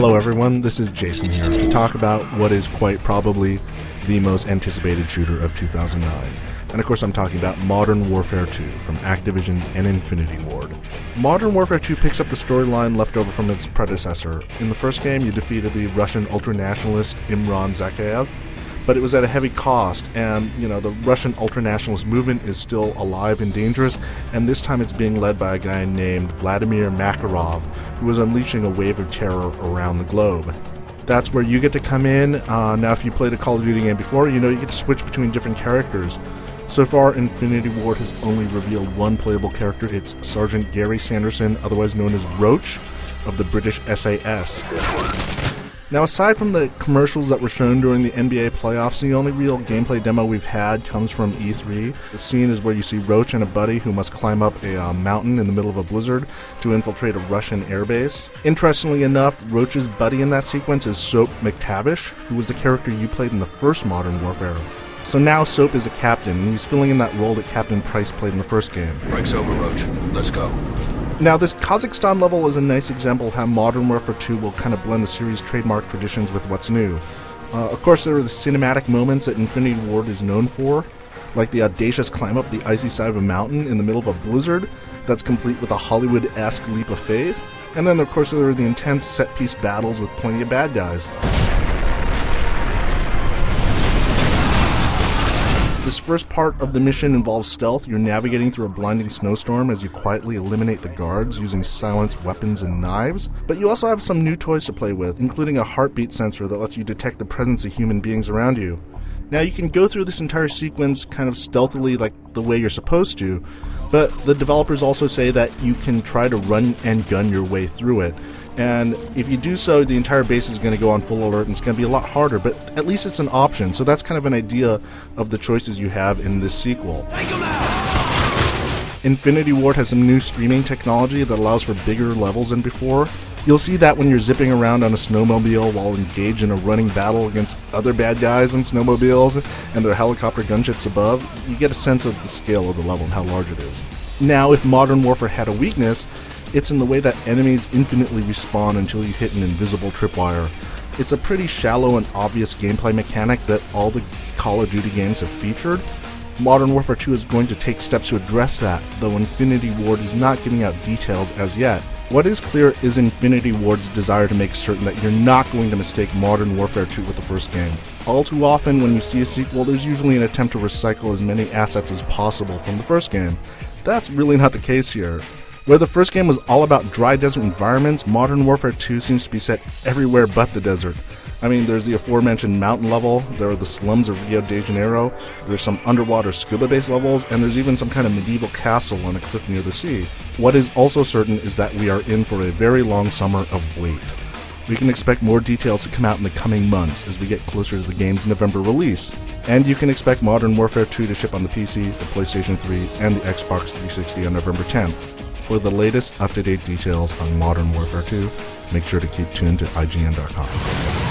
Hello everyone, this is Jason here to talk about what is quite probably the most anticipated shooter of 2009. And of course I'm talking about Modern Warfare 2 from Activision and Infinity Ward. Modern Warfare 2 picks up the storyline left over from its predecessor. In the first game you defeated the Russian ultranationalist Imran Zakhaev, but it was at a heavy cost, and the Russian ultranationalist movement is still alive and dangerous, and this time it's being led by a guy named Vladimir Makarov, who is unleashing a wave of terror around the globe. That's where you get to come in. Now if you played a Call of Duty game before, you get to switch between different characters. So far, Infinity Ward has only revealed one playable character. It's Sergeant Gary Sanderson, otherwise known as Roach, of the British SAS. Now, aside from the commercials that were shown during the NBA playoffs, the only real gameplay demo we've had comes from E3. The scene is where you see Roach and a buddy who must climb up a mountain in the middle of a blizzard to infiltrate a Russian airbase. Interestingly enough, Roach's buddy in that sequence is Soap McTavish, who was the character you played in the first Modern Warfare. So now Soap is a captain, and he's filling in that role that Captain Price played in the first game. Break's over, Roach. Let's go. Now, this Kazakhstan level is a nice example of how Modern Warfare 2 will kind of blend the series' trademark traditions with what's new. Of course, there are the cinematic moments that Infinity Ward is known for, like the audacious climb up the icy side of a mountain in the middle of a blizzard that's complete with a Hollywood-esque leap of faith. And then, of course, there are the intense set-piece battles with plenty of bad guys. This first part of the mission involves stealth. You're navigating through a blinding snowstorm as you quietly eliminate the guards using silenced weapons and knives. But you also have some new toys to play with, including a heartbeat sensor that lets you detect the presence of human beings around you. Now you can go through this entire sequence kind of stealthily like the way you're supposed to, but the developers also say that you can try to run and gun your way through it. And if you do so, the entire base is going to go on full alert and it's going to be a lot harder, but at least it's an option. So that's kind of an idea of the choices you have in this sequel. Infinity Ward has some new streaming technology that allows for bigger levels than before. You'll see that when you're zipping around on a snowmobile while engaged in a running battle against other bad guys in snowmobiles and their helicopter gunships above. You get a sense of the scale of the level and how large it is. Now, if Modern Warfare had a weakness, it's in the way that enemies infinitely respawn until you hit an invisible tripwire. It's a pretty shallow and obvious gameplay mechanic that all the Call of Duty games have featured. Modern Warfare 2 is going to take steps to address that, though Infinity Ward is not giving out details as yet. What is clear is Infinity Ward's desire to make certain that you're not going to mistake Modern Warfare 2 with the first game. All too often when you see a sequel, there's usually an attempt to recycle as many assets as possible from the first game. That's really not the case here. Where the first game was all about dry desert environments, Modern Warfare 2 seems to be set everywhere but the desert. I mean, there's the aforementioned mountain level, there are the slums of Rio de Janeiro, there's some underwater scuba base levels, and there's even some kind of medieval castle on a cliff near the sea. What is also certain is that we are in for a very long summer of wait. We can expect more details to come out in the coming months as we get closer to the game's November release. And you can expect Modern Warfare 2 to ship on the PC, the PlayStation 3, and the Xbox 360 on November 10th. For the latest up-to-date details on Modern Warfare 2, make sure to keep tuned to IGN.com.